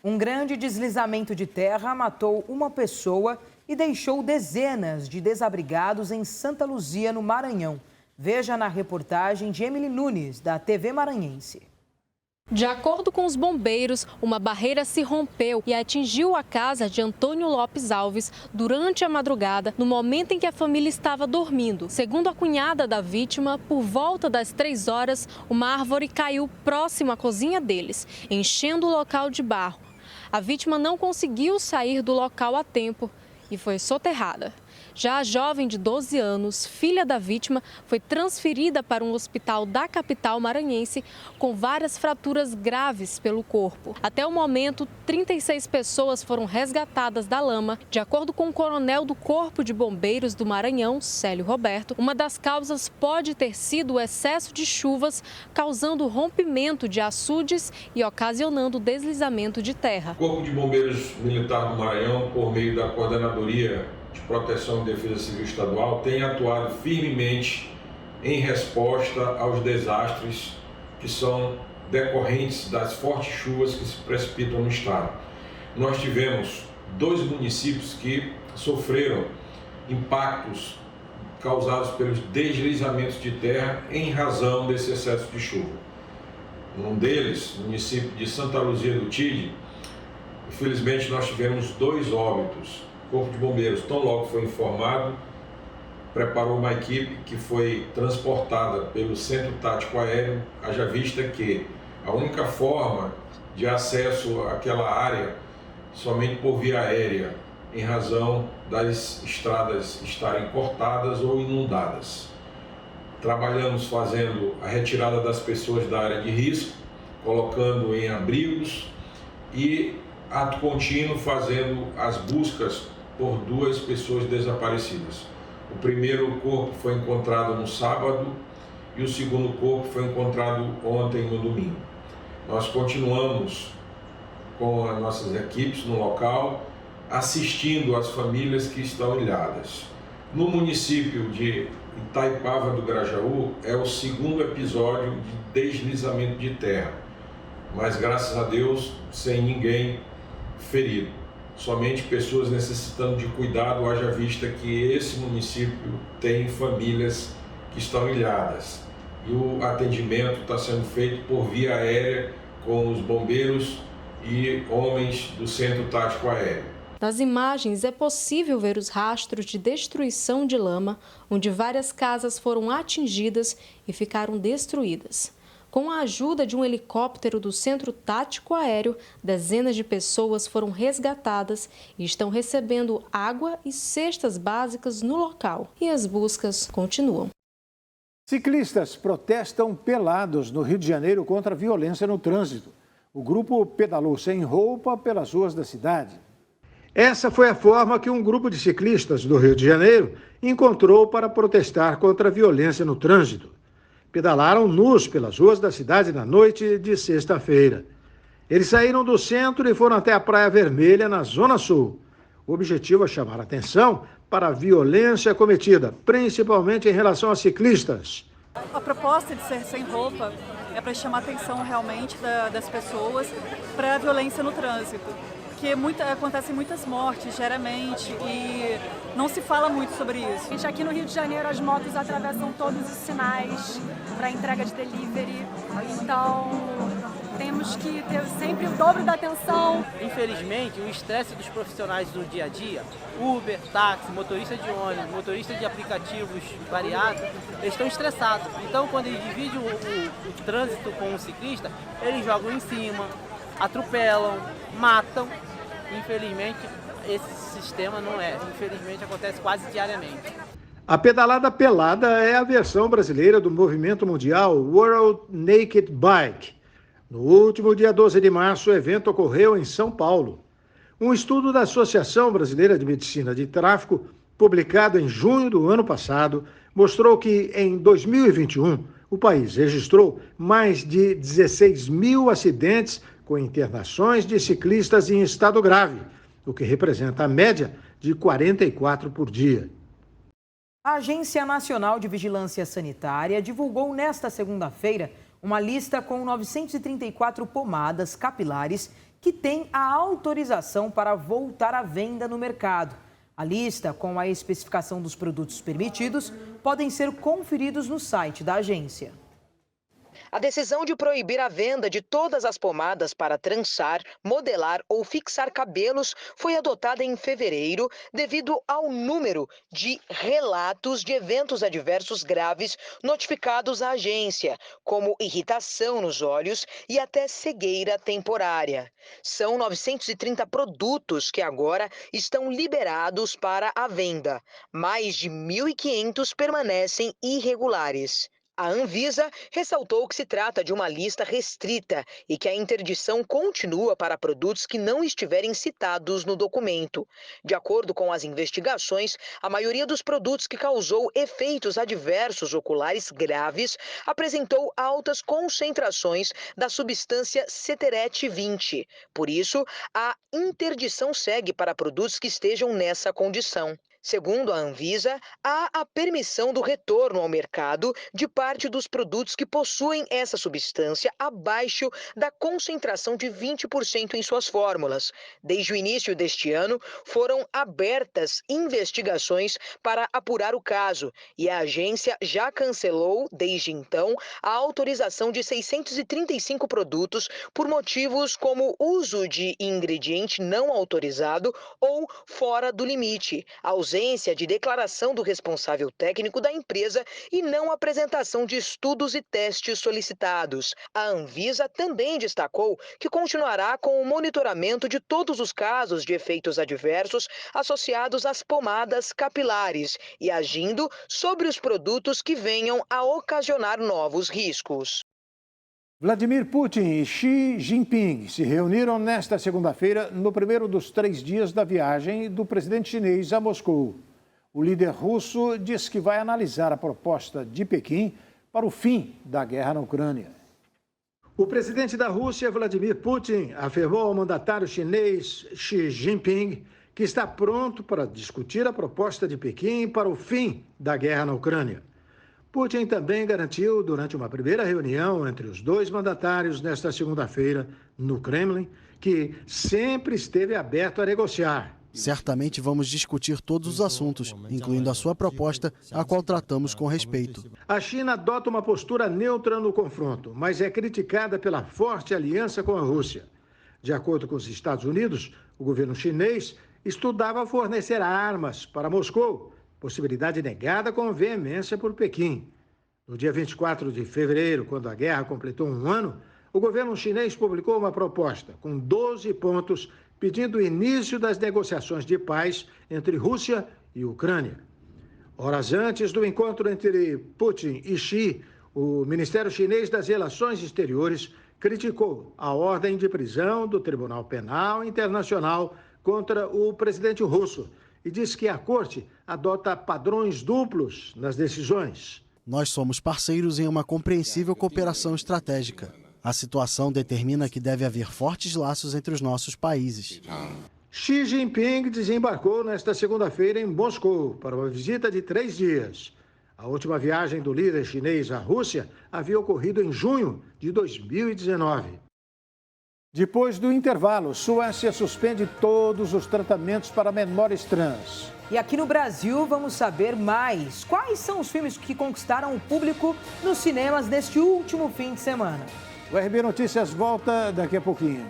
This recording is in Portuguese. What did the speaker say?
Um grande deslizamento de terra matou uma pessoa e deixou dezenas de desabrigados em Santa Luzia, no Maranhão. Veja na reportagem de Emily Nunes, da TV Maranhense. De acordo com os bombeiros, uma barreira se rompeu e atingiu a casa de Antônio Lopes Alves durante a madrugada, no momento em que a família estava dormindo. Segundo a cunhada da vítima, por volta das 3 horas, uma árvore caiu próximo à cozinha deles, enchendo o local de barro. A vítima não conseguiu sair do local a tempo e foi soterrada. Já a jovem de 12 anos, filha da vítima, foi transferida para um hospital da capital maranhense com várias fraturas graves pelo corpo. Até o momento, 36 pessoas foram resgatadas da lama. De acordo com o coronel do Corpo de Bombeiros do Maranhão, Célio Roberto, uma das causas pode ter sido o excesso de chuvas, causando rompimento de açudes e ocasionando deslizamento de terra. O Corpo de Bombeiros Militar do Maranhão, por meio da Coordenadoria de Proteção e Defesa Civil Estadual, tem atuado firmemente em resposta aos desastres que são decorrentes das fortes chuvas que se precipitam no estado. Nós tivemos 2 municípios que sofreram impactos causados pelos deslizamentos de terra em razão desse excesso de chuva. Um deles, o município de Santa Luzia do Tide, infelizmente nós tivemos 2 óbitos. O Corpo de Bombeiros, tão logo foi informado, preparou uma equipe que foi transportada pelo Centro Tático Aéreo, haja vista que a única forma de acesso àquela área somente por via aérea, em razão das estradas estarem cortadas ou inundadas. Trabalhamos fazendo a retirada das pessoas da área de risco, colocando em abrigos e, ato contínuo, fazendo as buscas por 2 pessoas desaparecidas. O primeiro corpo foi encontrado no sábado e o segundo corpo foi encontrado ontem, no domingo. Nós continuamos com as nossas equipes no local, assistindo as famílias que estão ilhadas. No município de Itaipava do Grajaú, é o 2º episódio de deslizamento de terra, mas graças a Deus sem ninguém ferido. Somente pessoas necessitando de cuidado, haja vista que esse município tem famílias que estão ilhadas. E o atendimento está sendo feito por via aérea com os bombeiros e homens do Centro Tático Aéreo. Nas imagens é possível ver os rastros de destruição de lama, onde várias casas foram atingidas e ficaram destruídas. Com a ajuda de um helicóptero do Centro Tático Aéreo, dezenas de pessoas foram resgatadas e estão recebendo água e cestas básicas no local. E as buscas continuam. Ciclistas protestam pelados no Rio de Janeiro contra a violência no trânsito. O grupo pedalou sem roupa pelas ruas da cidade. Essa foi a forma que um grupo de ciclistas do Rio de Janeiro encontrou para protestar contra a violência no trânsito. Pedalaram nus pelas ruas da cidade na noite de sexta-feira. Eles saíram do centro e foram até a Praia Vermelha, na Zona Sul. O objetivo é chamar a atenção para a violência cometida, principalmente em relação a ciclistas. A proposta de ser sem roupa é para chamar a atenção realmente das pessoas para a violência no trânsito. Porque acontecem muitas mortes diariamente e não se fala muito sobre isso. Gente, aqui no Rio de Janeiro as motos atravessam todos os sinais para entrega de delivery, então temos que ter sempre o dobro da atenção. Infelizmente, o estresse dos profissionais do dia a dia, Uber, táxi, motorista de ônibus, motorista de aplicativos variados, eles estão estressados. Então, quando eles dividem o trânsito com o ciclista, eles jogam em cima, atropelam, matam. Infelizmente, esse sistema não é. Infelizmente, acontece quase diariamente. A pedalada pelada é a versão brasileira do movimento mundial World Naked Bike. No último dia 12 de março, o evento ocorreu em São Paulo. Um estudo da Associação Brasileira de Medicina de Tráfego, publicado em junho do ano passado, mostrou que em 2021 o país registrou mais de 16 mil acidentes com internações de ciclistas em estado grave, o que representa a média de 44 por dia. A Agência Nacional de Vigilância Sanitária divulgou nesta segunda-feira uma lista com 934 pomadas capilares que tem a autorização para voltar à venda no mercado. A lista com a especificação dos produtos permitidos podem ser conferidos no site da agência. A decisão de proibir a venda de todas as pomadas para trançar, modelar ou fixar cabelos foi adotada em fevereiro devido ao número de relatos de eventos adversos graves notificados à agência, como irritação nos olhos e até cegueira temporária. São 930 produtos que agora estão liberados para a venda. Mais de 1.500 permanecem irregulares. A Anvisa ressaltou que se trata de uma lista restrita e que a interdição continua para produtos que não estiverem citados no documento. De acordo com as investigações, a maioria dos produtos que causou efeitos adversos oculares graves apresentou altas concentrações da substância Ceterete 20. Por isso, a interdição segue para produtos que estejam nessa condição. Segundo a Anvisa, há a permissão do retorno ao mercado de parte dos produtos que possuem essa substância abaixo da concentração de 20% em suas fórmulas. Desde o início deste ano, foram abertas investigações para apurar o caso e a agência já cancelou, desde então, a autorização de 635 produtos por motivos como uso de ingrediente não autorizado ou fora do limite, ausência de declaração do responsável técnico da empresa e não apresentação de estudos e testes solicitados. A Anvisa também destacou que continuará com o monitoramento de todos os casos de efeitos adversos associados às pomadas capilares e agindo sobre os produtos que venham a ocasionar novos riscos. Vladimir Putin e Xi Jinping se reuniram nesta segunda-feira no primeiro dos 3 dias da viagem do presidente chinês a Moscou. O líder russo diz que vai analisar a proposta de Pequim para o fim da guerra na Ucrânia. O presidente da Rússia, Vladimir Putin, afirmou ao mandatário chinês Xi Jinping que está pronto para discutir a proposta de Pequim para o fim da guerra na Ucrânia. Putin também garantiu, durante uma primeira reunião entre os dois mandatários nesta segunda-feira no Kremlin, que sempre esteve aberto a negociar. Certamente vamos discutir todos os assuntos, incluindo a sua proposta, a qual tratamos com respeito. A China adota uma postura neutra no confronto, mas é criticada pela forte aliança com a Rússia. De acordo com os Estados Unidos, o governo chinês estudava fornecer armas para Moscou, possibilidade negada com veemência por Pequim. No dia 24 de fevereiro, quando a guerra completou 1 ano, o governo chinês publicou uma proposta com 12 pontos pedindo o início das negociações de paz entre Rússia e Ucrânia. Horas antes do encontro entre Putin e Xi, o Ministério Chinês das Relações Exteriores criticou a ordem de prisão do Tribunal Penal Internacional contra o presidente russo e diz que a corte adota padrões duplos nas decisões. Nós somos parceiros em uma compreensível cooperação estratégica. A situação determina que deve haver fortes laços entre os nossos países. Xi Jinping desembarcou nesta segunda-feira em Moscou para uma visita de 3 dias. A última viagem do líder chinês à Rússia havia ocorrido em junho de 2019. Depois do intervalo, Suécia suspende todos os tratamentos para menores trans. E aqui no Brasil, vamos saber mais. Quais são os filmes que conquistaram o público nos cinemas neste último fim de semana? O RB Notícias volta daqui a pouquinho.